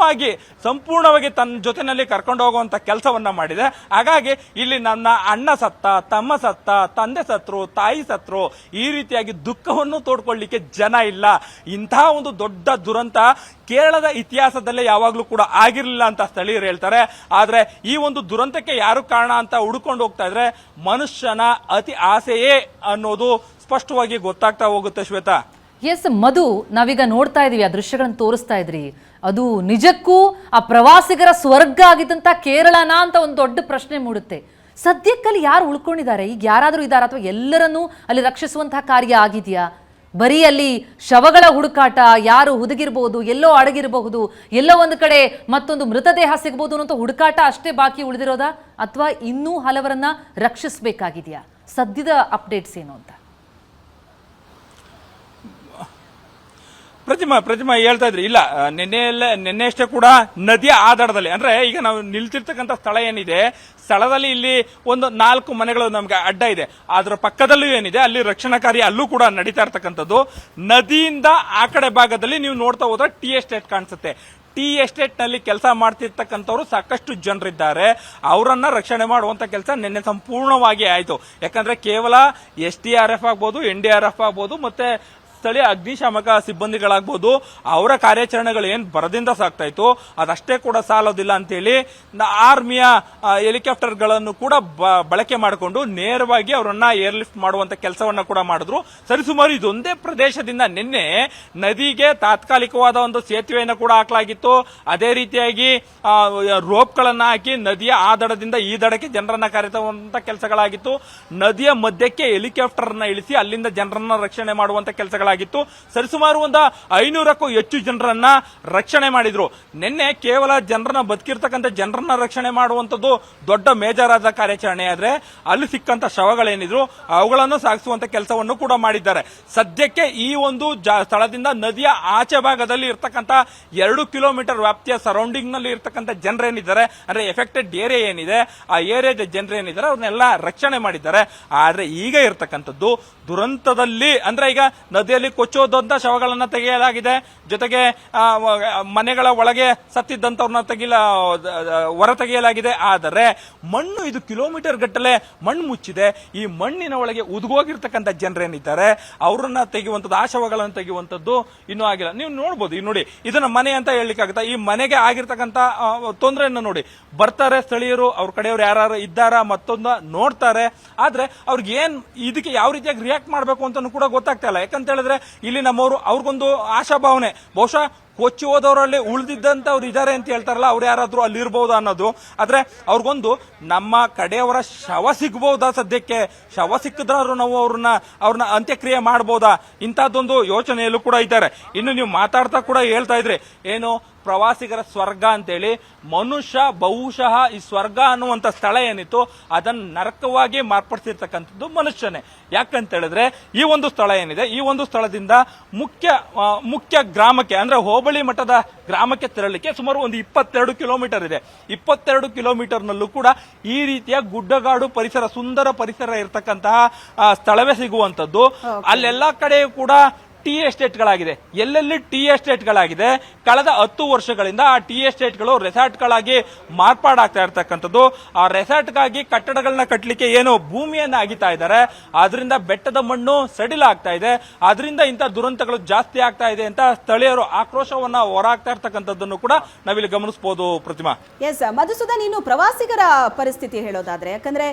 ಸಂಪೂರ್ಣವಾಗಿ ತನ್ನ ಜೊತೆನಲ್ಲಿ ಕರ್ಕೊಂಡು ಹೋಗುವಂತ ಕೆಲಸವನ್ನ ಮಾಡಿದೆ. ಹಾಗಾಗಿ ಇಲ್ಲಿ ನನ್ನ ಅಣ್ಣ ಸತ್ತ, ತಮ್ಮ ಸತ್ತ, ತಂದೆ ಸತ್ರು, ತಾಯಿ ಸತ್ರು, ಈ ರೀತಿಯಾಗಿ ದುಃಖವನ್ನು ತೋಡ್ಕೊಳ್ಳಿಕ್ಕೆ ಜನ ಇಲ್ಲ. ಇಂತಹ ಒಂದು ದೊಡ್ಡ ದುರಂತ ಕೇರಳದ ಇತಿಹಾಸದಲ್ಲೇ ಯಾವಾಗ್ಲೂ ಕೂಡ ಆಗಿರಲಿಲ್ಲ ಅಂತ ಸ್ಥಳೀಯರು ಹೇಳ್ತಾರೆ. ಆದ್ರೆ ಈ ಒಂದು ದುರಂತಕ್ಕೆ ಯಾರು ಕಾರಣ ಅಂತ ಹುಡುಕೊಂಡು ಹೋಗ್ತಾ ಇದ್ರೆ ಮನುಷ್ಯನ ಅತಿ ಆಸೆಯೇ ಅನ್ನೋದು ಸ್ಪಷ್ಟವಾಗಿ ಗೊತ್ತಾಗ್ತಾ ಹೋಗುತ್ತೆ. ಶ್ವೇತಾ, ಎಸ್ ಮಧು, ನಾವೀಗ ನೋಡ್ತಾ ಇದೀವಿ, ಆ ದೃಶ್ಯಗಳನ್ನು ತೋರಿಸ್ತಾ ಇದ್ರಿ, ಅದು ನಿಜಕ್ಕೂ ಆ ಪ್ರವಾಸಿಗರ ಸ್ವರ್ಗ ಆಗಿದ್ದಂತ ಕೇರಳನಾ ಅಂತ ಒಂದು ದೊಡ್ಡ ಪ್ರಶ್ನೆ ಮೂಡುತ್ತೆ. ಸದ್ಯಕ್ಕಲ್ಲಿ ಯಾರು ಉಳ್ಕೊಂಡಿದ್ದಾರೆ? ಈಗ ಯಾರಾದರೂ ಇದ್ದಾರಾ ಅಥವಾ ಎಲ್ಲರನ್ನೂ ಅಲ್ಲಿ ರಕ್ಷಿಸುವಂತಹ ಕಾರ್ಯ ಆಗಿದೆಯಾ? ಬರೀ ಅಲ್ಲಿ ಶವಗಳ ಹುಡುಕಾಟ, ಯಾರು ಹುದುಗಿರಬಹುದು, ಎಲ್ಲೋ ಅಡಗಿರಬಹುದು, ಎಲ್ಲೋ ಒಂದು ಕಡೆ ಮತ್ತೊಂದು ಮೃತದೇಹ ಸಿಗಬಹುದು ಅನ್ನೋ ಹುಡುಕಾಟ ಅಷ್ಟೇ ಬಾಕಿ ಉಳಿದಿರೋದಾ ಅಥವಾ ಇನ್ನೂ ಹಲವರನ್ನ ರಕ್ಷಿಸಬೇಕಾಗಿದೆಯಾ? ಸದ್ಯದ ಅಪ್ಡೇಟ್ಸ್ ಏನು ಅಂತ ಪ್ರತಿಮಾ ಹೇಳ್ತಾ ಇದ್ರಿ. ಇಲ್ಲ, ನಿನ್ನೆ ಅಷ್ಟೇ ಕೂಡ ನದಿಯ ಆಧಾರದಲ್ಲಿ, ಅಂದ್ರೆ ಈಗ ನಾವು ನಿಲ್ತಿರ್ತಕ್ಕಂಥ ಸ್ಥಳ ಏನಿದೆ, ಸ್ಥಳದಲ್ಲಿ ಇಲ್ಲಿ ಒಂದು 4 ಮನೆಗಳು ನಮ್ಗೆ ಅಡ್ಡ ಇದೆ. ಅದರ ಪಕ್ಕದಲ್ಲೂ ಏನಿದೆ, ಅಲ್ಲಿ ರಕ್ಷಣಾ ಕಾರ್ಯ ಅಲ್ಲೂ ಕೂಡ ನಡೀತಾ ಇರ್ತಕ್ಕಂಥದ್ದು. ನದಿಯಿಂದ ಆ ಕಡೆ ಭಾಗದಲ್ಲಿ ನೀವು ನೋಡ್ತಾ ಹೋದ್ರೆ ಟೀ ಎಸ್ಟೇಟ್ ಕಾಣಿಸುತ್ತೆ. ಟೀ ಎಸ್ಟೇಟ್ ನಲ್ಲಿ ಕೆಲಸ ಮಾಡ್ತಿರ್ತಕ್ಕಂಥವ್ರು ಸಾಕಷ್ಟು ಜನರಿದ್ದಾರೆ. ಅವರನ್ನ ರಕ್ಷಣೆ ಮಾಡುವಂತ ಕೆಲಸ ನಿನ್ನೆ ಸಂಪೂರ್ಣವಾಗಿ ಆಯ್ತು. ಯಾಕಂದ್ರೆ ಕೇವಲ SDRF ಆಗ್ಬೋದು, NDRF ಆಗ್ಬೋದು, ಮತ್ತೆ ಸ್ಥಳೀಯ ಅಗ್ನಿಶಾಮಕ ಸಿಬ್ಬಂದಿಗಳಾಗ್ಬೋದು, ಅವರ ಕಾರ್ಯಾಚರಣೆಗಳು ಏನ್ ಬರದಿಂದ ಸಾಗ್ತಾ ಇತ್ತು ಅದಷ್ಟೇ ಕೂಡ ಸಾಲೋದಿಲ್ಲ ಅಂತೇಳಿ ಆರ್ಮಿಯ ಹೆಲಿಕಾಪ್ಟರ್ಗಳನ್ನು ಕೂಡ ಬಳಕೆ ಮಾಡಿಕೊಂಡು ನೇರವಾಗಿ ಅವರನ್ನ ಏರ್ಲಿಫ್ಟ್ ಮಾಡುವಂತ ಕೆಲಸವನ್ನ ಕೂಡ ಮಾಡಿದ್ರು. ಸರಿಸುಮಾರು ಇದೊಂದೇ ಪ್ರದೇಶದಿಂದ ನಿನ್ನೆ ನದಿಗೆ ತಾತ್ಕಾಲಿಕವಾದ ಒಂದು ಸೇತುವೆಯನ್ನು ಕೂಡ ಹಾಕಲಾಗಿತ್ತು. ಅದೇ ರೀತಿಯಾಗಿ ರೋಪ್ಗಳನ್ನ ಹಾಕಿ ನದಿಯ ಆ ದಡದಿಂದ ಈ ದಡಕ್ಕೆ ಜನರನ್ನ ಕರೆತುವಂತ ಕೆಲಸಗಳಾಗಿತ್ತು. ನದಿಯ ಮಧ್ಯಕ್ಕೆ ಹೆಲಿಕಾಪ್ಟರ್ ನ ಇಳಿಸಿ ಅಲ್ಲಿಂದ ಜನರನ್ನ ರಕ್ಷಣೆ ಮಾಡುವಂತ ಕೆಲಸಗಳಾಗಿತ್ತು. ಸರಿಸುಮಾರು ಒಂದು 500ಕ್ಕೂ ಹೆಚ್ಚು ಜನರನ್ನ ರಕ್ಷಣೆ ಮಾಡಿದ್ರು. ನಿನ್ನೆ ಕೇವಲ ಜನರನ್ನ ಬದುಕಿರ್ತಕ್ಕಂಥ ಜನರನ್ನ ರಕ್ಷಣೆ ಮಾಡುವಂತದ್ದು ದೊಡ್ಡ ಮೇಜರ್ ಆದ ಕಾರ್ಯಾಚರಣೆ. ಆದ್ರೆ ಅಲ್ಲಿ ಸಿಕ್ಕಂತ ಶವಗಳೇನಿದ್ರು ಅವುಗಳನ್ನು ಸಾಗಿಸುವಂತ ಕೆಲಸವನ್ನು ಕೂಡ ಮಾಡಿದ್ದಾರೆ. ಸದ್ಯಕ್ಕೆ ಈ ಒಂದು ಸ್ಥಳದಿಂದ ನದಿಯ ಆಚೆ ಭಾಗದಲ್ಲಿ ಇರ್ತಕ್ಕಂಥ 2 ಕಿಲೋಮೀಟರ್ ವ್ಯಾಪ್ತಿಯ ಸರೌಂಡಿಂಗ್ ನಲ್ಲಿ ಇರ್ತಕ್ಕಂಥ ಜನರೇನಿದ್ದಾರೆ, ಅಂದ್ರೆ ಎಫೆಕ್ಟೆಡ್ ಏರಿಯಾ ಏನಿದೆ, ಆ ಏರಿಯಾದ ಜನರೇನಿದ್ದಾರೆ ಅವ್ರನ್ನೆಲ್ಲ ರಕ್ಷಣೆ ಮಾಡಿದ್ದಾರೆ. ಆದ್ರೆ ಈಗ ಇರ್ತಕ್ಕಂಥದ್ದು ದುರಂತದಲ್ಲಿ, ಅಂದ್ರೆ ಈಗ ನದಿಯಲ್ಲಿ ಕೊಚ್ಚೋದಂತ ಶವಗಳನ್ನ ತೆಗೆಯಲಾಗಿದೆ. ಜೊತೆಗೆ ಮನೆಗಳ ಒಳಗೆ ಸತ್ತಿದ್ದಂತವ್ರನ್ನ ಹೊರ ತೆಗೆಯಲಾಗಿದೆ. ಆದರೆ ಮಣ್ಣು, ಇದು ಕಿಲೋಮೀಟರ್ ಗಟ್ಟಲೆ ಮಣ್ಣು ಮುಚ್ಚಿದೆ. ಈ ಮಣ್ಣಿನ ಒಳಗೆ ಉದುಗೋಗಿರ್ತಕ್ಕಂಥ ಜನರೇನಿದ್ದಾರೆ ಅವರನ್ನ ತೆಗೆಯುವಂಥದ್ದು, ಆ ಶವಗಳನ್ನು ತೆಗೆಯುವಂಥದ್ದು ಇನ್ನೂ ಆಗಿಲ್ಲ. ನೀವು ನೋಡ್ಬೋದು, ಈಗ ನೋಡಿ, ಇದನ್ನ ಮನೆ ಅಂತ ಹೇಳಲಿಕ್ಕಾಗತ್ತಾ? ಈ ಮನೆಗೆ ಆಗಿರ್ತಕ್ಕಂಥ ತೊಂದರೆಯನ್ನು ನೋಡಿ. ಬರ್ತಾರೆ ಸ್ಥಳೀಯರು, ಅವ್ರ ಕಡೆಯವ್ರು ಯಾರು ಇದ್ದಾರಾ ಮತ್ತೊಂದು ನೋಡ್ತಾರೆ. ಆದ್ರೆ ಅವ್ರಿಗೆ ಇದಕ್ಕೆ ಯಾವ ರೀತಿಯಾಗಿ ರಿಯಾಕ್ಟ್ ಮಾಡಬೇಕು ಅಂತ ಕೂಡ ಗೊತ್ತಾಗ್ತಾ ಇಲ್ಲ. ಯಾಕಂತ ಹೇಳಿದ್ರೆ ಇಲ್ಲಿ ನಮ್ಮವರು, ಅವ್ರಿಗೊಂದು ಆಶಾಭಾವನೆ, ಬಹುಶಃ ಕೊಚ್ಚಿ ಹೋದವರಲ್ಲಿ ಉಳಿದಿದ್ದಂತವ್ರು ಇದ್ದಾರೆ ಅಂತ ಹೇಳ್ತಾರಲ್ಲ, ಅವ್ರು ಯಾರಾದ್ರೂ ಅಲ್ಲಿ ಇರ್ಬಹುದಾ ಅನ್ನೋದು. ಆದ್ರೆ ಅವ್ರಿಗೊಂದು ನಮ್ಮ ಕಡೆಯವರ ಶವ ಸಿಗ್ಬಹುದಾ, ಸದ್ಯಕ್ಕೆ ಶವ ಸಿಕ್ಕಿದ್ರಾದ್ರು ನಾವು ಅವ್ರನ್ನ ಅಂತ್ಯಕ್ರಿಯೆ ಮಾಡಬಹುದಾ, ಇಂತಹದ್ದೊಂದು ಯೋಚನೆಯಲ್ಲೂ ಕೂಡ ಇದ್ದಾರೆ. ಇನ್ನು ನೀವು ಮಾತಾಡ್ತಾ ಕೂಡ ಹೇಳ್ತಾ ಇದ್ರಿ, ಏನು ಪ್ರವಾಸಿಗರ ಸ್ವರ್ಗ ಅಂತೇಳಿ. ಮನುಷ್ಯ ಬಹುಶಃ ಈ ಸ್ವರ್ಗ ಅನ್ನುವಂತ ಸ್ಥಳ ಏನಿತ್ತು ಅದನ್ನ ನರಕವಾಗಿ ಮಾರ್ಪಡಿಸಿರ್ತಕ್ಕಂಥದ್ದು ಮನುಷ್ಯನೇ. ಯಾಕಂತ ಹೇಳಿದ್ರೆ ಈ ಒಂದು ಸ್ಥಳ ಏನಿದೆ, ಈ ಒಂದು ಸ್ಥಳದಿಂದ ಮುಖ್ಯ ಗ್ರಾಮಕ್ಕೆ, ಅಂದ್ರೆ ಹೋಬಳಿ ಮಟ್ಟದ ಗ್ರಾಮಕ್ಕೆ ತೆರಳಲಿಕ್ಕೆ ಸುಮಾರು ಒಂದು 22 ಕಿಲೋಮೀಟರ್ ಇದೆ. 22 ಕಿಲೋಮೀಟರ್ನಲ್ಲೂ ಕೂಡ ಈ ರೀತಿಯ ಗುಡ್ಡಗಾಡು ಪರಿಸರ, ಸುಂದರ ಪರಿಸರ ಇರತಕ್ಕಂತಹ ಸ್ಥಳವೇ ಸಿಗುವಂತದ್ದು. ಅಲ್ಲೆಲ್ಲ ಕಡೆಯೂ ಕೂಡ ಟೀ ಎಸ್ಟೇಟ್ಗಳಾಗಿದೆ. ಎಲ್ಲೆಲ್ಲಿ ಟೀ ಎಸ್ಟೇಟ್ಗಳಾಗಿದೆ, ಕಳೆದ 10 ವರ್ಷಗಳಿಂದ ಆ ಟೀ ಎಸ್ಟೇಟ್ಗಳು ರೆಸಾರ್ಟ್ಗಳಾಗಿ ಮಾರ್ಪಾಡಾಗ್ತಾ ಇರ್ತಕ್ಕಂಥದ್ದು. ಆ ರೆಸಾರ್ಟ್ಗಾಗಿ ಕಟ್ಟಡಗಳನ್ನ ಕಟ್ಟಲಿಕ್ಕೆ ಏನು ಭೂಮಿಯನ್ನ ಅಗಿತಾ ಇದ್ದಾರೆ, ಅದರಿಂದ ಬೆಟ್ಟದ ಮಣ್ಣು ಸಡಿಲಾಗ್ತಾ ಇದೆ. ಅದರಿಂದ ಇಂಥ ದುರಂತಗಳು ಜಾಸ್ತಿ ಆಗ್ತಾ ಇದೆ ಅಂತ ಸ್ಥಳೀಯರು ಆಕ್ರೋಶವನ್ನ ಹೊರಹಾಕ್ತಾ ಇರ್ತಕ್ಕಂಥದ್ದನ್ನು ಕೂಡ ನಾವಿಲ್ಲಿ ಗಮನಿಸಬಹುದು. ಪ್ರತಿಮಾ, ಎಸ್ ಮಧುಸೂದನ್, ಇನ್ನು ಪ್ರವಾಸಿಗರ ಪರಿಸ್ಥಿತಿ ಹೇಳೋದಾದ್ರೆ, ಯಾಕಂದ್ರೆ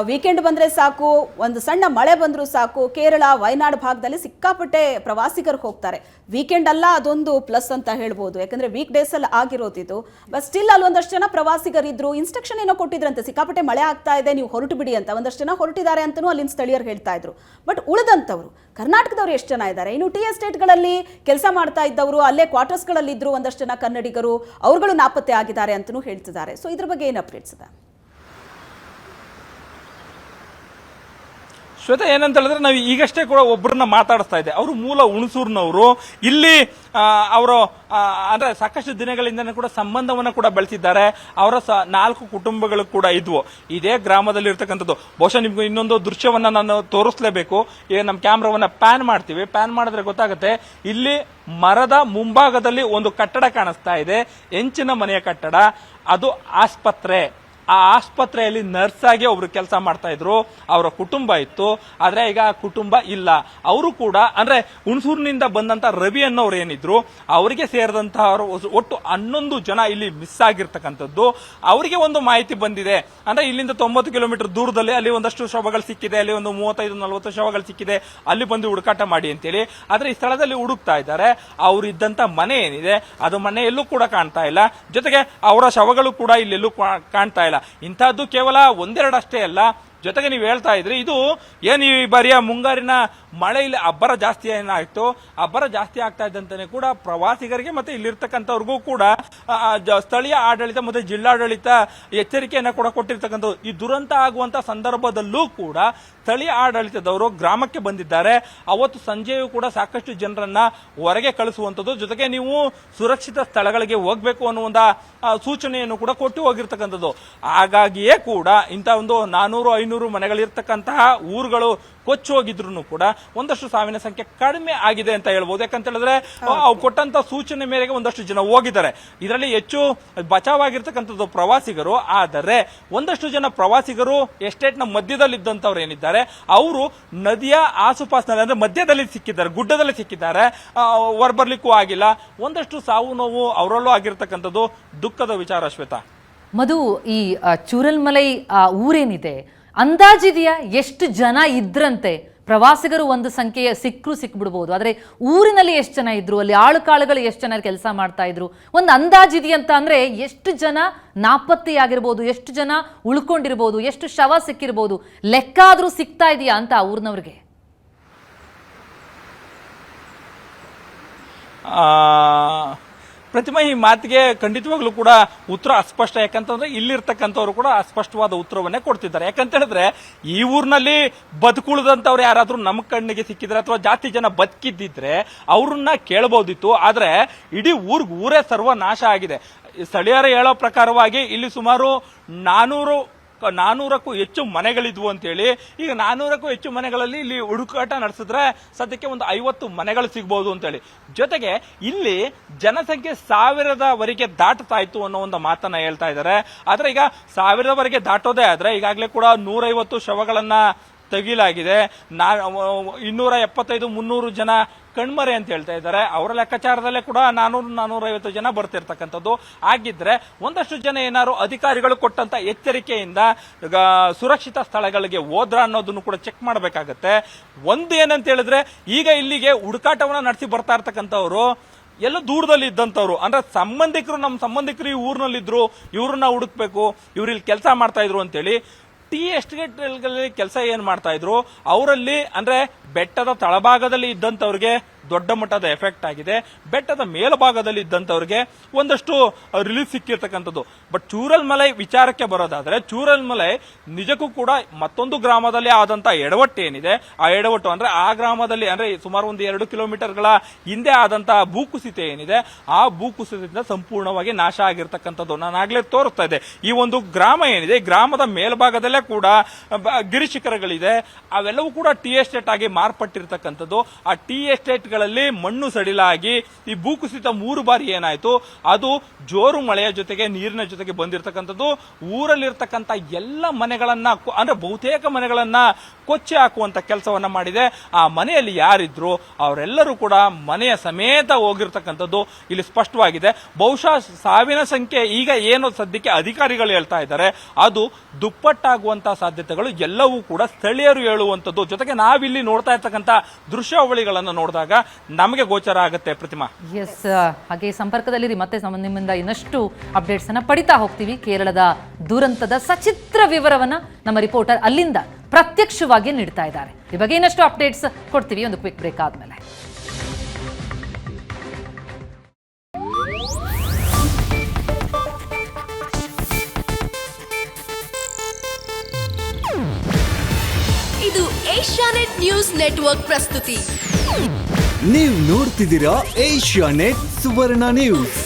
ವೀಕೆಂಡ್ ಬಂದರೆ ಸಾಕು, ಒಂದು ಸಣ್ಣ ಮಳೆ ಬಂದರೂ ಸಾಕು, ಕೇರಳ ವಯನಾಡು ಭಾಗದಲ್ಲಿ ಸಿಕ್ಕಾಪಟ್ಟೆ ಪ್ರವಾಸಿಗರು ಹೋಗ್ತಾರೆ. ವೀಕೆಂಡ್ ಅಲ್ಲ, ಅದೊಂದು ಪ್ಲಸ್ ಅಂತ ಹೇಳ್ಬೋದು, ಯಾಕಂದರೆ ವೀಕ್ ಡೇಸಲ್ಲಿ ಆಗಿರೋದಿದ್ದು. ಬಟ್ ಸ್ಟಿಲ್ ಅಲ್ಲಿ ಒಂದಷ್ಟು ಜನ ಪ್ರವಾಸಿಗರಿದ್ರು, ಇನ್ಸ್ಟ್ರಕ್ಷನ್ ಏನೋ ಕೊಟ್ಟಿದ್ರಂತೆ, ಸಿಕ್ಕಾಪಟ್ಟೆ ಮಳೆ ಆಗ್ತಾ ಇದೆ, ನೀವು ಹೊರಟು ಬಿಡಿ ಅಂತ. ಒಂದಷ್ಟು ಜನ ಹೊರಟಿದ್ದಾರೆ ಅಂತಲೂ ಅಲ್ಲಿನ ಸ್ಥಳೀಯರು ಹೇಳ್ತಾ ಇದ್ರು. ಬಟ್ ಉಳಿದಂಥವ್ರು ಕರ್ನಾಟಕದವರು ಎಷ್ಟು ಜನ ಇದ್ದಾರೆ? ಇನ್ನು ಟಿ ಎಸ್ಟೇಟ್ಗಳಲ್ಲಿ ಕೆಲಸ ಮಾಡ್ತಾ ಇದ್ದವರು, ಅಲ್ಲೇ ಕ್ವಾರ್ಟರ್ಸ್ಗಳಲ್ಲಿ ಇದ್ರು ಒಂದಷ್ಟು ಜನ ಕನ್ನಡಿಗರು, ಅವರುಗಳು ನಾಪತ್ತೆ ಆಗಿದ್ದಾರೆ ಅಂತಲೂ ಹೇಳ್ತಿದ್ದಾರೆ. ಸೊ ಇದ್ರ ಬಗ್ಗೆ ಏನು ಅಪ್ಡೇಟ್ಸ್ ಇದೆ? ಶ್ವೇತಾ, ಏನಂತ ಹೇಳಿದ್ರೆ ನಾವು ಈಗಷ್ಟೇ ಕೂಡ ಒಬ್ಬರನ್ನ ಮಾತಾಡಿಸ್ತಾ ಇದ್ದೆ. ಅವರು ಮೂಲ ಹುಣಸೂರಿನವರು. ಇಲ್ಲಿ ಅವರು ಅಂದ್ರೆ ಸಾಕಷ್ಟು ದಿನಗಳಿಂದ ಕೂಡ ಸಂಬಂಧವನ್ನ ಕೂಡ ಬೆಳೆಸಿದ್ದಾರೆ. ಅವರ 4 ಕುಟುಂಬಗಳು ಕೂಡ ಇದ್ವು ಇದೇ ಗ್ರಾಮದಲ್ಲಿ ಇರ್ತಕ್ಕಂಥದ್ದು. ಬಹುಶಃ ನಿಮ್ಗೆ ಇನ್ನೊಂದು ದೃಶ್ಯವನ್ನ ನಾನು ತೋರಿಸಲೇಬೇಕು. ಈಗ ನಮ್ಮ ಕ್ಯಾಮ್ರಾವನ್ನ ಪ್ಯಾನ್ ಮಾಡ್ತೀವಿ. ಪ್ಯಾನ್ ಮಾಡಿದ್ರೆ ಗೊತ್ತಾಗುತ್ತೆ. ಇಲ್ಲಿ ಮರದ ಮುಂಭಾಗದಲ್ಲಿ ಒಂದು ಕಟ್ಟಡ ಕಾಣಿಸ್ತಾ ಇದೆ, ಹೆಂಚಿನ ಮನೆಯ ಕಟ್ಟಡ. ಅದು ಆಸ್ಪತ್ರೆ. ಆ ಆಸ್ಪತ್ರೆಯಲ್ಲಿ ನರ್ಸ್ ಆಗಿ ಒಬ್ರು ಕೆಲಸ ಮಾಡ್ತಾ ಇದ್ರು. ಅವರ ಕುಟುಂಬ ಇತ್ತು, ಆದ್ರೆ ಈಗ ಆ ಕುಟುಂಬ ಇಲ್ಲ. ಅವರು ಕೂಡ ಅಂದ್ರೆ ಹುಣಸೂರಿನಿಂದ ಬಂದಂತ ರವಿ ಅನ್ನೋರು ಏನಿದ್ರು, ಅವರಿಗೆ ಸೇರಿದಂತಹ ಒಟ್ಟು 11 ಜನ ಇಲ್ಲಿ ಮಿಸ್ ಆಗಿರ್ತಕ್ಕಂಥದ್ದು. ಅವರಿಗೆ ಒಂದು ಮಾಹಿತಿ ಬಂದಿದೆ. ಅಂದ್ರೆ ಇಲ್ಲಿಂದ 90 ಕಿಲೋಮೀಟರ್ ದೂರದಲ್ಲಿ ಅಲ್ಲಿ ಒಂದಷ್ಟು ಶವಗಳು ಸಿಕ್ಕಿದೆ, ಅಲ್ಲಿ ಒಂದು 35-40 ಶವಗಳು ಸಿಕ್ಕಿದೆ, ಅಲ್ಲಿ ಬಂದು ಹುಡುಕಾಟ ಮಾಡಿ ಅಂತೇಳಿ. ಆದ್ರೆ ಈ ಸ್ಥಳದಲ್ಲಿ ಹುಡುಕ್ತಾ ಇದ್ದಾರೆ. ಅವರಿದ್ದಂತ ಮನೆ ಏನಿದೆ, ಅದು ಮನೆ ಎಲ್ಲೂ ಕೂಡ ಕಾಣ್ತಾ ಇಲ್ಲ. ಜೊತೆಗೆ ಅವರ ಶವಗಳು ಕೂಡ ಇಲ್ಲೆಲ್ಲೂ ಕಾಣ್ತಾ ಇಲ್ಲ. ಇಂತಹದ್ದು ಕೇವಲ ಒಂದೆರಡು ಅಷ್ಟೇ ಅಲ್ಲ. ಜೊತೆಗೆ ನೀವು ಹೇಳ್ತಾ ಇದ್ರಿ, ಇದು ಏನು ಈ ಬಾರಿಯ ಮುಂಗಾರಿನ ಮಳೆ ಇಲ್ಲಿ ಅಬ್ಬರ ಜಾಸ್ತಿ ಏನಾಯ್ತು, ಅಬ್ಬರ ಜಾಸ್ತಿ ಆಗ್ತಾ ಇದ್ದಂತಾನೆ ಕೂಡ ಪ್ರವಾಸಿಗರಿಗೆ ಮತ್ತೆ ಇಲ್ಲಿರ್ತಕ್ಕಂಥವ್ರಿಗೂ ಕೂಡ ಸ್ಥಳೀಯ ಆಡಳಿತ ಮತ್ತೆ ಜಿಲ್ಲಾಡಳಿತ ಎಚ್ಚರಿಕೆಯನ್ನ ಕೂಡ ಕೊಟ್ಟಿರ್ತಕ್ಕಂಥದ್ದು. ಈ ದುರಂತ ಆಗುವಂತ ಸಂದರ್ಭದಲ್ಲೂ ಕೂಡ ಸ್ಥಳೀಯ ಆಡಳಿತದವರು ಗ್ರಾಮಕ್ಕೆ ಬಂದಿದ್ದಾರೆ. ಅವತ್ತು ಸಂಜೆಯೂ ಕೂಡ ಸಾಕಷ್ಟು ಜನರನ್ನ ಹೊರಗೆ ಕಳಿಸುವಂಥದ್ದು, ಜೊತೆಗೆ ನೀವು ಸುರಕ್ಷಿತ ಸ್ಥಳಗಳಿಗೆ ಹೋಗ್ಬೇಕು ಅನ್ನುವಂತ ಸೂಚನೆಯನ್ನು ಕೂಡ ಕೊಟ್ಟು ಹೋಗಿರ್ತಕ್ಕಂಥದ್ದು. ಹಾಗಾಗಿಯೇ ಕೂಡ ಇಂಥ ಒಂದು 400-500 ಮನೆಗಳಿರ್ತಕ್ಕಂತಹ ಊರುಗಳು ಕೊಚ್ಚಿ ಹೋಗಿದ್ರು ಕೂಡ ಒಂದಷ್ಟು ಸಾವಿನ ಸಂಖ್ಯೆ ಕಡಿಮೆ ಆಗಿದೆ ಅಂತ ಹೇಳ್ಬೋದು. ಯಾಕಂತ ಹೇಳಿದ್ರೆ ಅವು ಕೊಟ್ಟಂತ ಸೂಚನೆ ಮೇರೆಗೆ ಒಂದಷ್ಟು ಜನ ಹೋಗಿದ್ದಾರೆ. ಇದರಲ್ಲಿ ಹೆಚ್ಚು ಬಚಾವಾಗಿರ್ತಕ್ಕಂಥದ್ದು ಪ್ರವಾಸಿಗರು. ಆದರೆ ಒಂದಷ್ಟು ಜನ ಪ್ರವಾಸಿಗರು ಎಸ್ಟೇಟ್ ನ ಮಧ್ಯದಲ್ಲಿ ಇದ್ದಂತವ್ರು ಏನಿದ್ದಾರೆ, ಅವರು ನದಿಯ ಆಸುಪಾಸಿನಲ್ಲಿ ಅಂದ್ರೆ ಮಧ್ಯದಲ್ಲಿ ಸಿಕ್ಕಿದ್ದಾರೆ, ಗುಡ್ಡದಲ್ಲಿ ಸಿಕ್ಕಿದ್ದಾರೆ, ಹೊರಬರ್ಲಿಕ್ಕೂ ಆಗಿಲ್ಲ. ಒಂದಷ್ಟು ಸಾವು ನೋವು ಅವರಲ್ಲೂ ಆಗಿರ್ತಕ್ಕಂಥದ್ದು ದುಃಖದ ವಿಚಾರ. ಶ್ವೇತಾ, ಮಧು, ಈ ಚೂರಲ್ಮಲೈ ಊರೇನಿದೆ, ಅಂದಾಜಿದೆಯಾ ಎಷ್ಟು ಜನ ಇದ್ರಂತೆ? ಪ್ರವಾಸಿಗರು ಒಂದು ಸಂಖ್ಯೆಯ ಸಿಕ್ಬಿಡ್ಬೋದು, ಆದರೆ ಊರಿನಲ್ಲಿ ಎಷ್ಟು ಜನ ಇದ್ರು, ಅಲ್ಲಿ ಆಳುಕಾಳುಗಳು ಎಷ್ಟು ಜನ ಕೆಲಸ ಮಾಡ್ತಾ ಇದ್ರು, ಒಂದು ಅಂದಾಜಿದೆಯಂತ ಅಂದ್ರೆ ಎಷ್ಟು ಜನ ನಾಪತ್ತೆಯಾಗಿರ್ಬೋದು, ಎಷ್ಟು ಜನ ಉಳ್ಕೊಂಡಿರ್ಬೋದು, ಎಷ್ಟು ಶವ ಸಿಕ್ಕಿರ್ಬೋದು, ಲೆಕ್ಕ ಆದ್ರೂ ಸಿಗ್ತಾ ಇದೆಯಾ ಅಂತ ಊರಿನವ್ರಿಗೆ? ಪ್ರತಿಮಾ, ಈ ಮಾತಿಗೆ ಖಂಡಿತವಾಗ್ಲೂ ಕೂಡ ಉತ್ತರ ಅಸ್ಪಷ್ಟ. ಯಾಕಂತಂದ್ರೆ ಇಲ್ಲಿರ್ತಕ್ಕಂಥವ್ರು ಕೂಡ ಅಸ್ಪಷ್ಟವಾದ ಉತ್ತರವನ್ನೇ ಕೊಡ್ತಿದ್ದಾರೆ. ಯಾಕಂತ ಹೇಳಿದ್ರೆ ಈ ಊರಿನಲ್ಲಿ ಬದುಕುಳಿದಂತವ್ರು ಯಾರಾದ್ರೂ ನಮ್ಮ ಕಣ್ಣಿಗೆ ಸಿಕ್ಕಿದ್ರೆ ಅಥವಾ ಜಾಸ್ತಿ ಜನ ಬದುಕಿದ್ದಿದ್ರೆ ಅವ್ರನ್ನ ಕೇಳಬಹುದಿತ್ತು. ಆದ್ರೆ ಇಡೀ ಊರೇ ಸರ್ವನಾಶ ಆಗಿದೆ. ಸ್ಥಳೀಯರು ಹೇಳೋ ಪ್ರಕಾರವಾಗಿ ಇಲ್ಲಿ ಸುಮಾರು 400ಕ್ಕೂ ಹೆಚ್ಚು ಮನೆಗಳಿದ್ವು ಅಂತೇಳಿ. ಈಗ 400ಕ್ಕೂ ಹೆಚ್ಚು ಮನೆಗಳಲ್ಲಿ ಇಲ್ಲಿ ಹುಡುಕಾಟ ನಡೆಸಿದ್ರೆ ಸದ್ಯಕ್ಕೆ ಒಂದು 50 ಮನೆಗಳು ಸಿಗಬಹುದು ಅಂತೇಳಿ. ಜೊತೆಗೆ ಇಲ್ಲಿ ಜನಸಂಖ್ಯೆ 1000ದವರೆಗೆ ದಾಟ್ತಾ ಇತ್ತು ಅನ್ನೋ ಒಂದು ಮಾತನ್ನ ಹೇಳ್ತಾ ಇದ್ದಾರೆ. ಆದ್ರೆ ಈಗ 1000ದವರೆಗೆ ದಾಟೋದೇ ಆದ್ರೆ ಈಗಾಗಲೇ ಕೂಡ 150 ಶವಗಳನ್ನ ತೆಗಿಲಾಗಿದೆ. 275-300 ಜನ ಕಣ್ಮರೆ ಅಂತ ಹೇಳ್ತಾ ಇದ್ದಾರೆ. ಅವರ ಲೆಕ್ಕಾಚಾರದಲ್ಲೇ ಕೂಡ 400-450 ಜನ ಬರ್ತಿರ್ತಕ್ಕಂಥದ್ದು. ಆಗಿದ್ರೆ ಒಂದಷ್ಟು ಜನ ಏನಾದ್ರು ಅಧಿಕಾರಿಗಳು ಕೊಟ್ಟಂತ ಎಚ್ಚರಿಕೆಯಿಂದ ಸುರಕ್ಷಿತ ಸ್ಥಳಗಳಿಗೆ ಹೋದ್ರ ಅನ್ನೋದನ್ನು ಕೂಡ ಚೆಕ್ ಮಾಡಬೇಕಾಗತ್ತೆ. ಒಂದು ಏನಂತ ಹೇಳಿದ್ರೆ, ಈಗ ಇಲ್ಲಿಗೆ ಹುಡುಕಾಟವನ್ನ ನಡೆಸಿ ಬರ್ತಾ ಇರ್ತಕ್ಕಂಥವ್ರು ಎಲ್ಲ ದೂರದಲ್ಲಿ ಇದ್ದಂಥವ್ರು, ಅಂದ್ರೆ ನಮ್ಮ ಸಂಬಂಧಿಕರು ಈ ಊರಿನಲ್ಲಿದ್ರು, ಇವ್ರನ್ನ ಹುಡುಕ್ಬೇಕು, ಇವ್ರು ಇಲ್ಲಿ ಕೆಲಸ ಮಾಡ್ತಾ ಇದ್ರು ಅಂತೇಳಿ ಟಿ ಎಸ್ಟೇಟ್ಗಳಲ್ಲಿ ಕೆಲಸ ಏನ್ ಮಾಡ್ತಾ ಇದ್ರು, ಅವರಲ್ಲಿ ಅಂದ್ರೆ ಬೆಟ್ಟದ ತಳಭಾಗದಲ್ಲಿ ಇದ್ದಂಥವ್ರಿಗೆ ದೊಡ್ಡ ಮಟ್ಟದ ಎಫೆಕ್ಟ್ ಆಗಿದೆ. ಬೆಟ್ಟದ ಮೇಲ್ಭಾಗದಲ್ಲಿ ಇದ್ದಂಥವ್ರಿಗೆ ಒಂದಷ್ಟು ರಿಲೀಫ್ ಸಿಕ್ಕಿರ್ತಕ್ಕಂಥದ್ದು. ಬಟ್ ಚೂರಲ್ಮಲೈ ವಿಚಾರಕ್ಕೆ ಬರೋದಾದ್ರೆ, ಚೂರಲ್ಮಲೈ ನಿಜಕ್ಕೂ ಕೂಡ ಮತ್ತೊಂದು ಗ್ರಾಮದಲ್ಲಿ ಆದಂತ ಎಡವಟ್ಟು ಏನಿದೆ, ಆ ಎಡವಟ್ಟು ಅಂದ್ರೆ ಆ ಗ್ರಾಮದಲ್ಲಿ ಅಂದ್ರೆ ಸುಮಾರು ಒಂದು 2 ಕಿಲೋಮೀಟರ್ಗಳ ಹಿಂದೆ ಆದಂತಹ ಭೂಕುಸಿತ ಏನಿದೆ, ಆ ಭೂಕುಸಿತದಿಂದ ಸಂಪೂರ್ಣವಾಗಿ ನಾಶ ಆಗಿರ್ತಕ್ಕಂಥದ್ದು ನಾನು ಆಗ್ಲೇ ತೋರಿಸ್ತಾ ಇದ್ದೆ. ಈ ಒಂದು ಗ್ರಾಮ ಏನಿದೆ, ಗ್ರಾಮದ ಮೇಲ್ಭಾಗದಲ್ಲೇ ಕೂಡ ಗಿರಿಶಿಖರಗಳಿದೆ. ಅವೆಲ್ಲವೂ ಕೂಡ ಟಿ ಎಸ್ಟೇಟ್ ಆಗಿ ಮಾರ್ಪಟ್ಟಿರ್ತಕ್ಕಂಥದ್ದು. ಆ ಟಿ ಎಸ್ಟೇಟ್ ಮನೆಗಳಲ್ಲಿ ಮಣ್ಣು ಸಡಿಲಾಗಿ ಈ ಭೂಕುಸಿತ 3 ಬಾರಿ ಏನಾಯ್ತು, ಅದು ಜೋರು ಮಳೆಯ ಜೊತೆಗೆ ನೀರಿನ ಜೊತೆಗೆ ಬಂದಿರತಕ್ಕಂಥದ್ದು ಊರಲ್ಲಿರ್ತಕ್ಕಂಥ ಎಲ್ಲ ಮನೆಗಳನ್ನ ಅಂದ್ರೆ ಬಹುತೇಕ ಮನೆಗಳನ್ನ ಕೊಚ್ಚಿ ಹಾಕುವಂತ ಕೆಲಸವನ್ನ ಮಾಡಿದೆ. ಆ ಮನೆಯಲ್ಲಿ ಯಾರಿದ್ರು ಅವರೆಲ್ಲರೂ ಕೂಡ ಮನೆಯ ಸಮೇತ ಹೋಗಿರ್ತಕ್ಕಂಥದ್ದು ಇಲ್ಲಿ ಸ್ಪಷ್ಟವಾಗಿದೆ. ಬಹುಶಃ ಸಾವಿನ ಸಂಖ್ಯೆ ಈಗ ಏನು ಸದ್ಯಕ್ಕೆ ಅಧಿಕಾರಿಗಳು ಹೇಳ್ತಾ ಇದ್ದಾರೆ ಅದು ದುಪ್ಪಟ್ಟಾಗುವಂತಹ ಸಾಧ್ಯತೆಗಳು ಎಲ್ಲವೂ ಕೂಡ ಸ್ಥಳೀಯರು ಹೇಳುವಂಥದ್ದು. ಜೊತೆಗೆ ನಾವಿಲ್ಲಿ ನೋಡ್ತಾ ಇರ್ತಕ್ಕಂಥ ದೃಶ್ಯಾವಳಿಗಳನ್ನು ನೋಡಿದಾಗ ನಮಗೆ ಗೋಚರ ಆಗುತ್ತೆ. ಪ್ರತಿಮಾ, ಎಸ್, ಹಾಗೆ ಸಂಪರ್ಕದಲ್ಲಿರಿ, ಮತ್ತೆ ನಿಮ್ಮಿಂದ ಇನ್ನಷ್ಟು ಅಪ್ಡೇಟ್ಸ್ ಅನ್ನ ಪಡಿತಾ ಹೋಗ್ತೀವಿ. ಕೇರಳದ ದುರಂತದ ಸಚಿತ್ರ ವಿವರವನ್ನ ನಮ್ಮ ರಿಪೋರ್ಟರ್ ಅಲ್ಲಿಂದ ಪ್ರತ್ಯಕ್ಷವಾಗಿ ನೀಡ್ತಾ ಇದ್ದಾರೆ. ಈ ಬಗ್ಗೆ ಇನ್ನಷ್ಟು ಅಪ್ಡೇಟ್ಸ್ ಕೊಡ್ತೀವಿ ಒಂದು ಕ್ವಿಕ್ ಬ್ರೇಕ್ ಆದ್ಮೇಲೆ. ಇದು ಏಷ್ಯಾನೆಟ್ ನ್ಯೂಸ್ ನೆಟ್ವರ್ಕ್ ಪ್ರಸ್ತುತಿ. ನೀವು ನೋಡ್ತಿದ್ದೀರಾ ಏಷ್ಯಾನೆಟ್ ಸುವರ್ಣ ನ್ಯೂಸ್.